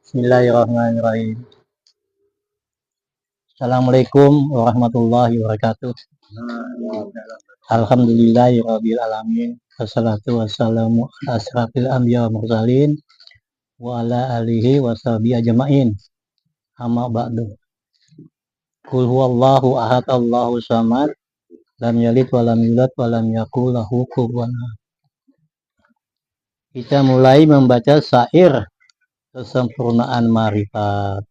Bismillahirrahmanirrahim. Assalamualaikum warahmatullahi wabarakatuh. Alhamdulillahirabbil alamin. Wassalatu wassalamu ala asrafil anbiya wal mursalin wa ala alihi washabihi ajmain. Amma ba'du. Qul huwallahu ahad, Allahu samad, lam yalid wa lam yulad wa lam yakul lahu kufuwan ahad. Kita mulai membaca syair kesempurnaan marifat.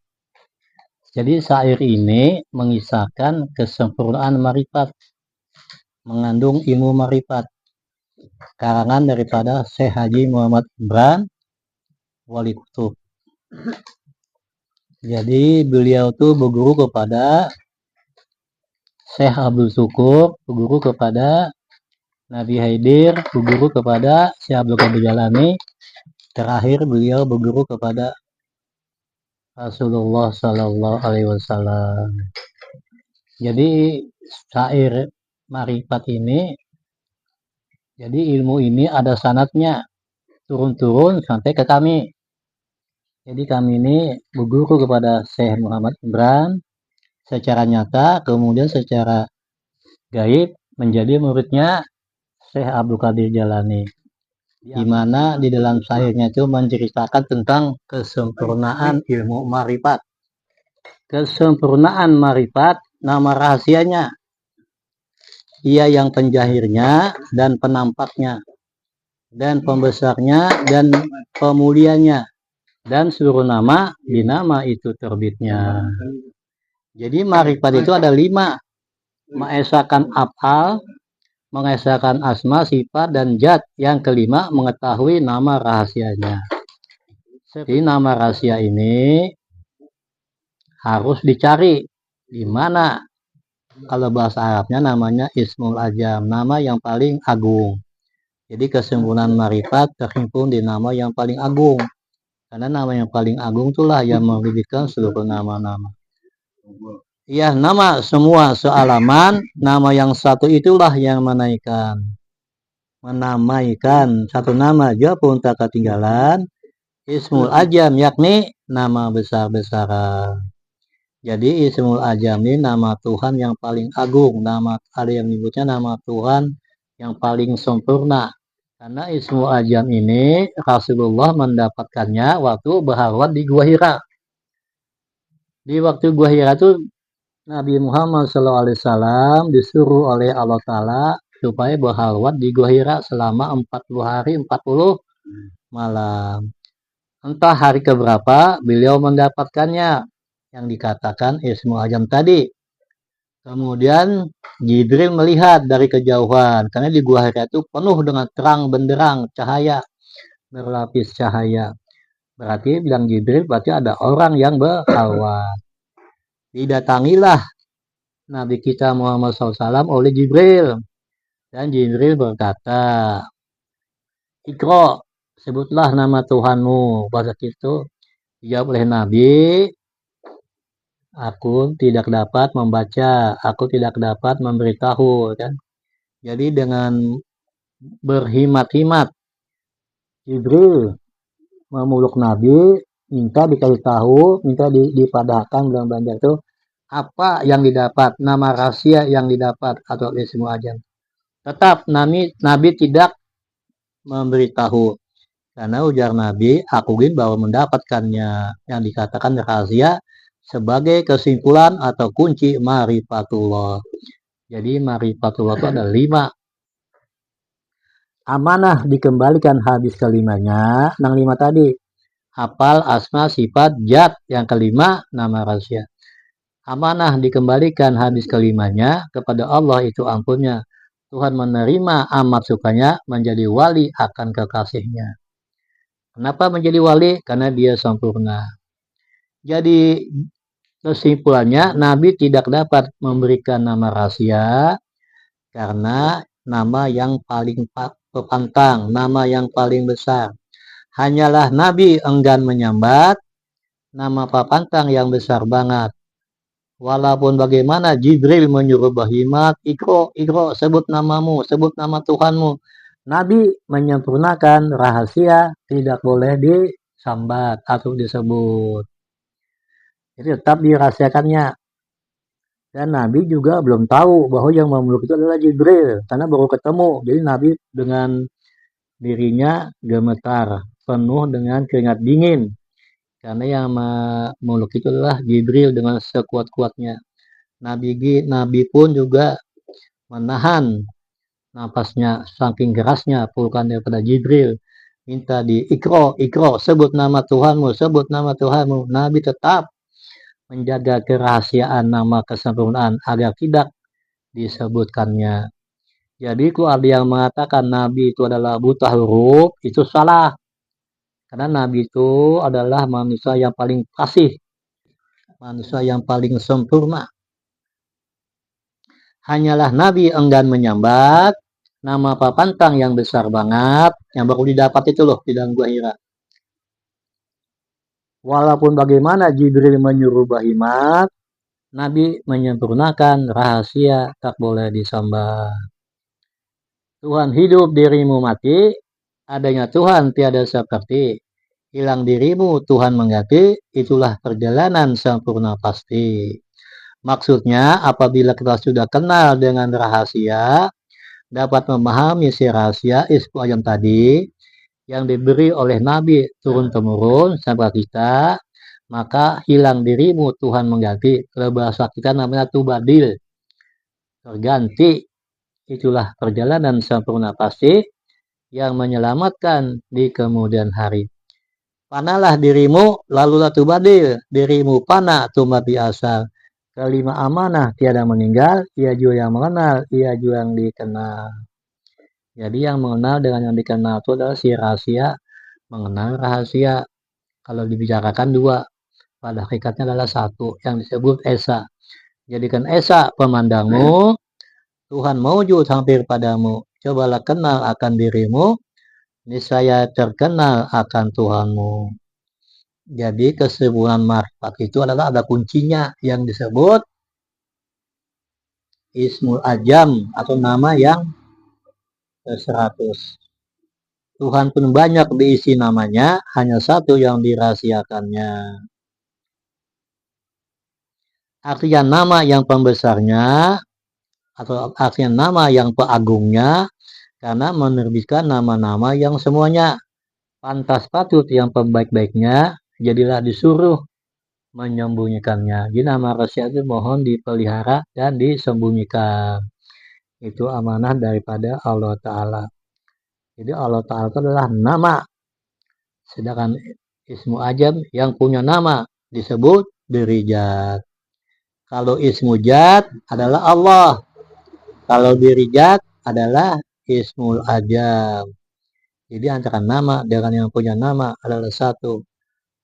Jadi syair ini mengisahkan kesempurnaan marifat, mengandung ilmu marifat, karangan daripada Syekh Haji Muhammad Imran Wali Kutub. Jadi beliau itu berguru kepada Syekh Abdul Syukur, berguru kepada Nabi Haidir, berguru kepada Syekh Abdul Qadir Jalani. Terakhir beliau berguru kepada Rasulullah Sallallahu Alaihi Wasallam. Jadi syair marifat ini, jadi ilmu ini ada sanadnya, turun-turun sampai ke kami. Jadi kami ini berguru kepada Syekh Muhammad Imran secara nyata, kemudian secara gaib menjadi muridnya Syekh Abdul Qadir Jalani. Di mana di dalam syairnya itu menceritakan tentang kesempurnaan ilmu marifat. Kesempurnaan marifat, nama rahasianya. Ia yang penjahirnya dan penampaknya, dan pembesarnya dan pemulianya, dan seluruh nama di nama itu terbitnya. Jadi marifat itu ada 5. Mengesahkan af'al, mengesahkan asma, sifat, dan zat. Yang kelima, mengetahui nama rahasianya. Jadi nama rahasia ini harus dicari di mana. Kalau bahasa Arabnya namanya Ismul Ajam, nama yang paling agung. Jadi kesempurnaan marifat terhimpun di nama yang paling agung. Karena nama yang paling agung itulah yang mewujudkan seluruh nama-nama. Ya, nama semua sealaman, nama yang satu itulah yang menamaikan satu nama aja pun tak ketinggalan. Ismul Ajam yakni nama besar-besaran. Jadi Ismul Ajam ini nama Tuhan yang paling agung, nama ada yang menyebutnya nama Tuhan yang paling sempurna. Karena Ismul Ajam ini Rasulullah mendapatkannya waktu berhalwat di Gua Hira. Di waktu Gua Hira itu Nabi Muhammad SAW disuruh oleh Allah Ta'ala supaya berhalwat di Gua Hira selama 40 hari 40 malam. Entah hari keberapa beliau mendapatkannya yang dikatakan Ismul Ajam tadi. Kemudian Jibril melihat dari kejauhan, karena di Gua Hira itu penuh dengan terang benderang cahaya, berlapis cahaya. Berarti bilang Jibril berarti ada orang yang berhalwat. Didatangilah Nabi kita Muhammad SAW oleh Jibril. Dan Jibril berkata, Iqra, sebutlah nama Tuhanmu. Pada itu dijawab oleh Nabi, aku tidak dapat membaca, aku tidak dapat memberitahu. Kan? Jadi dengan berhimat-himat, Jibril memeluk Nabi, minta dikasih tahu, minta dipadahkan dalam banjar itu, apa yang didapat, nama rahasia yang didapat atau Ismul Ajam. Tetap Nabi tidak memberitahu. Karena ujar Nabi, aku ingin bahwa mendapatkannya yang dikatakan rahasia sebagai kesimpulan atau kunci marifatullah. Jadi marifatullah itu ada 5. Amanah dikembalikan habis kelimanya, yang 5 tadi. Hafal, asma, sifat, zat. Yang kelima, nama rahasia. Amanah dikembalikan habis kelimanya kepada Allah itu ampunnya. Tuhan menerima amat sukanya menjadi wali akan kekasihnya. Kenapa menjadi wali? Karena dia sempurna. Jadi kesimpulannya Nabi tidak dapat memberikan nama rahasia karena nama yang paling pantang, nama yang paling besar. Hanyalah Nabi enggan menyambat nama papantang yang besar banget. Walaupun bagaimana Jibril menyuruh berhimat, Iqra, sebut namamu, sebut nama Tuhanmu. Nabi menyempurnakan rahasia, tidak boleh disambat atau disebut. Jadi tetap dirahasiakannya. Dan Nabi juga belum tahu bahwa yang memeluk itu adalah Jibril, karena baru ketemu. Jadi Nabi dengan dirinya gemetar, penuh dengan keringat dingin. Karena yang memeluk itu adalah Jibril dengan sekuat-kuatnya. Nabi pun juga menahan napasnya, saking kerasnya pelukan daripada Jibril. Minta ikro, sebut nama Tuhanmu, sebut nama Tuhanmu. Nabi tetap menjaga kerahasiaan nama kesempurnaan agar tidak disebutkannya. Jadi kalau ada yang mengatakan Nabi itu adalah buta huruf, itu salah. Karena Nabi itu adalah manusia yang paling fasih, manusia yang paling sempurna. Hanyalah Nabi enggan menyambat nama papantang yang besar banget, yang baru didapat itu loh di dalam Gua Hira. Walaupun bagaimana Jibril menyuruh Bahimat, Nabi menyempurnakan rahasia tak boleh disambat. Tuhan hidup, dirimu mati, adanya Tuhan tiada seperti. Hilang dirimu, Tuhan mengganti, itulah perjalanan sempurna pasti. Maksudnya, apabila kita sudah kenal dengan rahasia, dapat memahami si rahasia Ismu Ajam tadi, yang diberi oleh Nabi turun-temurun sampai kita, maka hilang dirimu, Tuhan mengganti. Kalau bahasa kita namanya tubadil, terganti. Itulah perjalanan sempurna pasti yang menyelamatkan di kemudian hari. Panalah dirimu, lalulah tubadil. Dirimu pana, tumbat asal. Kelima amanah tiada meninggal, ia juga yang mengenal, ia juga yang dikenal. Jadi yang mengenal dengan yang dikenal itu adalah si rahasia, mengenal rahasia. Kalau dibicarakan dua, pada hakikatnya adalah satu, yang disebut Esa. Jadikan Esa pemandangmu, Tuhan mewujud hampir padamu. Cobalah kenal akan dirimu, niscaya terkenal akan Tuhanmu. Jadi kesempurnaan marifat itu adalah ada kuncinya yang disebut Ismul Ajam atau nama yang ke-100. Tuhan pun banyak diisi namanya, hanya satu yang dirahasiakannya. Artinya nama yang pembesarnya atau artinya nama yang peagungnya, karena menerbitkan nama-nama yang semuanya pantas patut yang pembaik-baiknya, jadilah disuruh menyembunyikannya. Jadi nama rahasia itu mohon dipelihara dan disembunyikan. Itu amanah daripada Allah Ta'ala. Jadi Allah Ta'ala itu adalah nama. Sedangkan Ismu Ajam yang punya nama disebut Dirijat. Kalau Ismu Jat adalah Allah. Kalau Dirijat adalah Ismul Ajam. Jadi antara nama dengan yang punya nama adalah satu.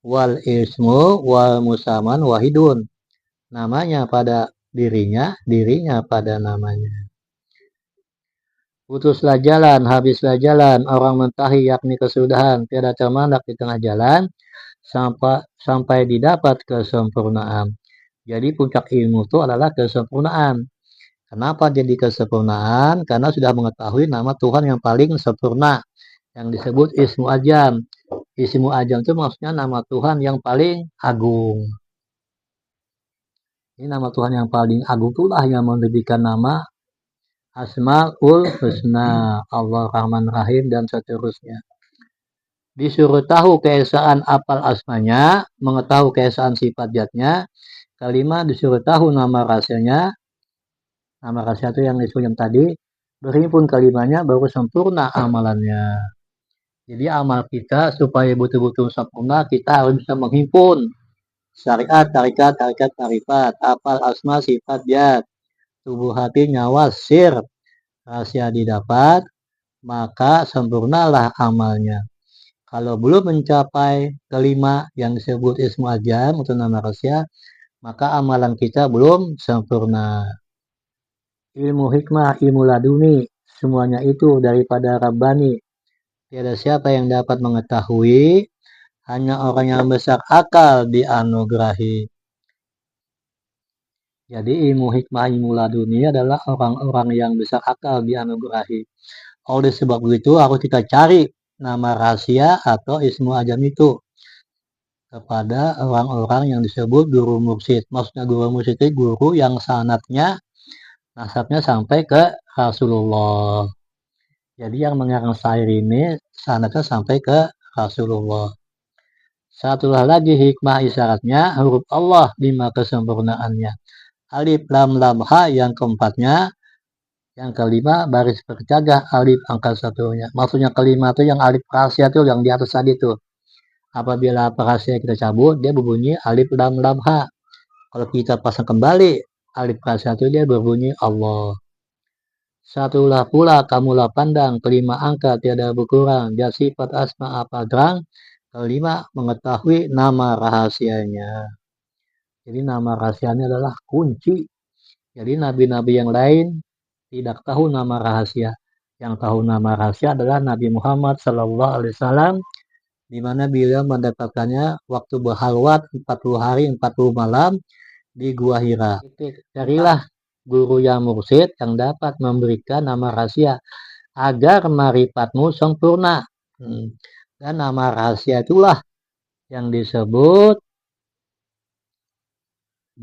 Wal ismu wal musaman wahidun. Namanya pada dirinya, dirinya pada namanya. Putuslah jalan, habislah jalan, orang mentahi yakni kesudahan, tiada termandak di tengah jalan, sampai didapat kesempurnaan. Jadi puncak ilmu itu adalah kesempurnaan. Kenapa jadi kesempurnaan? Karena sudah mengetahui nama Tuhan yang paling sempurna, yang disebut Ismu Ajam. Ismu Ajam itu maksudnya nama Tuhan yang paling agung. Ini nama Tuhan yang paling agung itulah yang memberikan nama Asmaul Husna, Allah Rahman Rahim dan seterusnya. Disuruh tahu keesaan apal asmanya, mengetahui keesaan sifat zatnya. Kelima, disuruh tahu nama rahasianya. Nama rahasia itu yang disebut tadi. Berhimpun kelimanya baru sempurna amalannya. Jadi amal kita supaya betul-betul sempurna, kita harus bisa menghimpun syariat, tarikat, marifat, apal asma, sifat zat, tubuh hati, nyawa, sir, rahasia didapat, maka sempurnalah amalnya. Kalau belum mencapai kelima yang disebut Ismu Ajam untuk nama rahasia, maka amalan kita belum sempurna. Ilmu hikmah, ilmu laduni, semuanya itu daripada Rabbani. Tiada siapa yang dapat mengetahui, hanya orang yang besar akal dianugerahi. Jadi ilmu hikmah, ilmu laduni adalah orang-orang yang besar akal dianugerahi. Oleh sebab itu harus kita cari nama rahasia atau Ismu Ajam itu. kepada orang-orang yang disebut guru mursyid. Maksudnya guru mursyid itu guru yang sanadnya, nasabnya sampai ke Rasulullah. Jadi yang mengarang syair ini sanadnya sampai ke Rasulullah. Satu lagi hikmah isyaratnya huruf Allah 5 kesempurnaannya. Alif lam lam ha yang keempatnya. Yang kelima baris bercagah alif angka satunya. Maksudnya kelima itu yang alif rahasia itu yang di atas tadi itu. Apabila rahasia kita cabut, dia berbunyi alif lam lam ha. Kalau kita pasang kembali alif rahasia itu dia berbunyi Allah. Satulah pula kamulah pandang, kelima angka tiada berkurang, dia sifat asma apa gerang, kelima mengetahui nama rahasianya. Jadi nama rahasianya adalah kunci. Jadi nabi-nabi yang lain tidak tahu nama rahasia. Yang tahu nama rahasia adalah Nabi Muhammad Sallallahu Alaihi Wasallam, di mana beliau mendapatkannya waktu berhalwat 40 hari 40 malam di Gua Hira. Carilah guru yang mursyid yang dapat memberikan nama rahasia agar marifatmu sempurna. Dan nama rahasia itulah yang disebut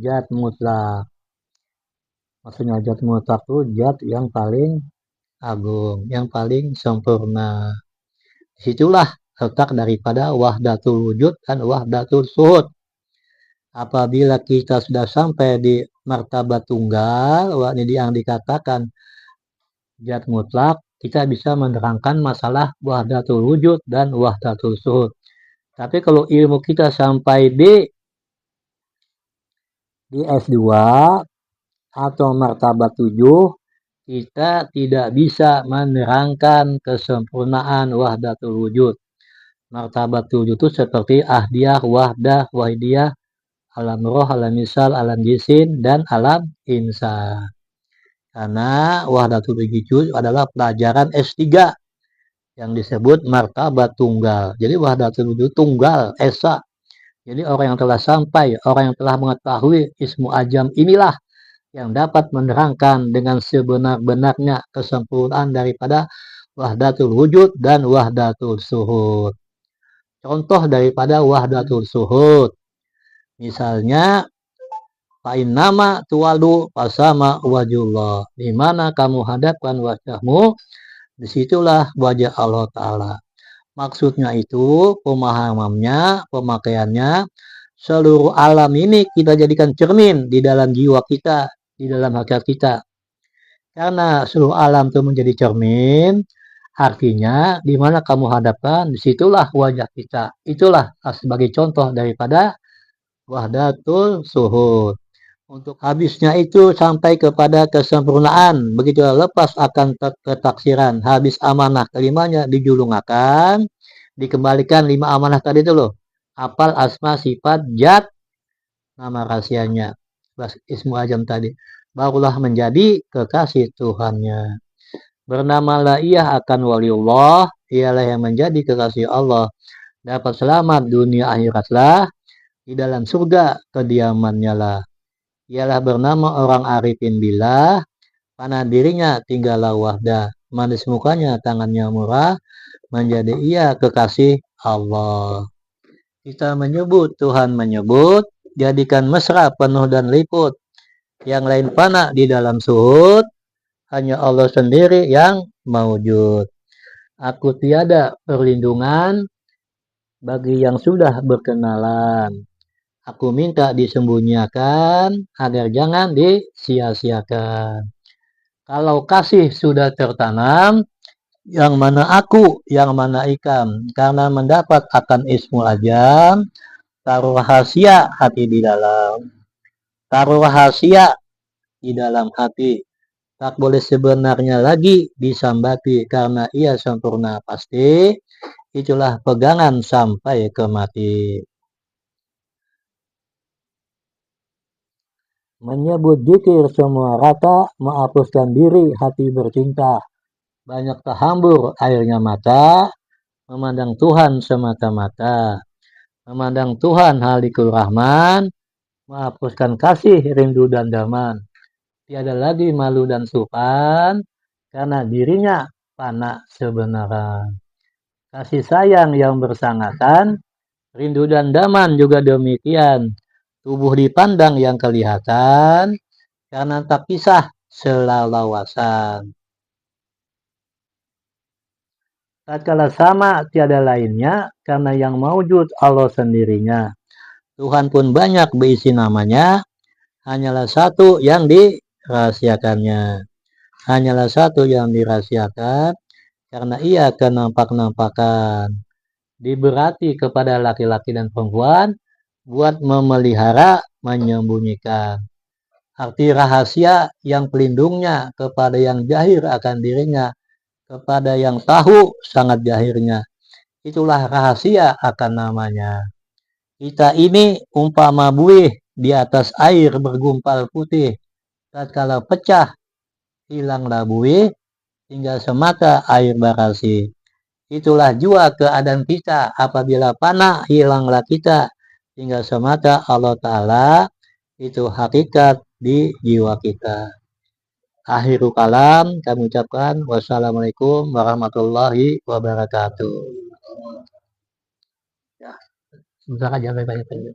zat mutlak. Maksudnya zat mutlak itu zat yang paling agung, yang paling sempurna. Disitulah letak daripada wahdatul wujud dan wahdatul suhud. Apabila kita sudah sampai di martabat tunggal, ini yang dikatakan zat mutlak, kita bisa menerangkan masalah wahdatul wujud dan wahdatul suhud. Tapi kalau ilmu kita sampai di S2 atau martabat 7, kita tidak bisa menerangkan kesempurnaan wahdatul wujud. Martabat 7 itu seperti ahdiyah, wahdah, wahidiyah, alam roh, alam misal, alam jisim, dan alam insan. Karena wahdatul wujud adalah pelajaran S3 yang disebut martabat tunggal. Jadi wahdatul wujud tunggal, esa. Jadi orang yang telah sampai, orang yang telah mengetahui ismu ajam inilah yang dapat menerangkan dengan sebenar-benarnya kesempurnaan daripada wahdatul wujud dan wahdatul suhud. Contoh daripada wahdatul suhud, misalnya fa'in nama tuwalu pasama wajullah, di mana kamu hadapkan wajahmu, disitulah wajah Allah Ta'ala. Maksudnya itu pemahamannya, pemakaiannya, seluruh alam ini kita jadikan cermin di dalam jiwa kita, di dalam hakikat kita. Karena seluruh alam itu menjadi cermin, artinya di mana kamu hadapkan, disitulah wajah kita. Itulah sebagai contoh daripada wahdatul suhud. Untuk habisnya itu sampai kepada kesempurnaan, begitu lepas akan ketaksiran, habis amanah kelimanya dijulungakan, dikembalikan 5 amanah tadi itu loh. Apal asma sifat zat nama rahasianya, ismu ajam tadi, barulah menjadi kekasih Tuhannya. Bernamalah ia akan waliullah, ialah yang menjadi kekasih Allah, dapat selamat dunia akhiratlah, di dalam surga kediamannya lah. Ialah bernama orang arifin billah, pada dirinya tinggallah wahdah, manis mukanya tangannya murah, menjadi ia kekasih Allah. Kita menyebut, Tuhan menyebut, jadikan mesra penuh dan liput, yang lain fana di dalam suhud, hanya Allah sendiri yang maujud. Aku tiada perlindungan bagi yang sudah berkenalan. Aku minta disembunyikan agar jangan disia-siakan. Kalau kasih sudah tertanam, yang mana aku, yang mana ikam, karena mendapat akan ismul ajam, taruh rahasia hati di dalam. Taruh rahasia di dalam hati. Tak boleh sebenarnya lagi disambati, karena ia sempurna pasti. Itulah pegangan sampai ke mati. Menyebut zikir semua rata, menghapuskan diri hati bercinta. Banyak terhambur airnya mata, memandang Tuhan semata-mata. Memandang Tuhan Halikul Rahman, menghapuskan kasih, rindu dan daman. Tiada lagi malu dan sukan, karena dirinya fana sebenarnya. Kasih sayang yang bersangatan, Rindu dan daman juga demikian. Tubuh dipandang yang kelihatan, karena tak kisah selalawasan. Tatkala sama tiada lainnya, karena yang maujud Allah sendirinya. Tuhan pun banyak berisi namanya, hanyalah satu yang dirahasiakannya. Hanyalah satu yang dirahasiakan, karena ia kenampak-nampakan. Diberati kepada laki-laki dan perempuan, buat memelihara, menyembunyikan. Arti rahasia yang pelindungnya kepada yang jahir akan dirinya, kepada yang tahu sangat jahirnya. Itulah rahasia akan namanya. Kita ini umpama buih di atas air bergumpal putih. Tatkala pecah, hilanglah buih, tinggal semata air barasi. Itulah jua keadaan kita apabila fana, hilanglah kita, tinggal semata Allah Ta'ala. Itu hakikat di jiwa kita. Akhirul kalam kami ucapkan wassalamualaikum warahmatullahi wabarakatuh. Ya, sebentar aja banyak-banyak.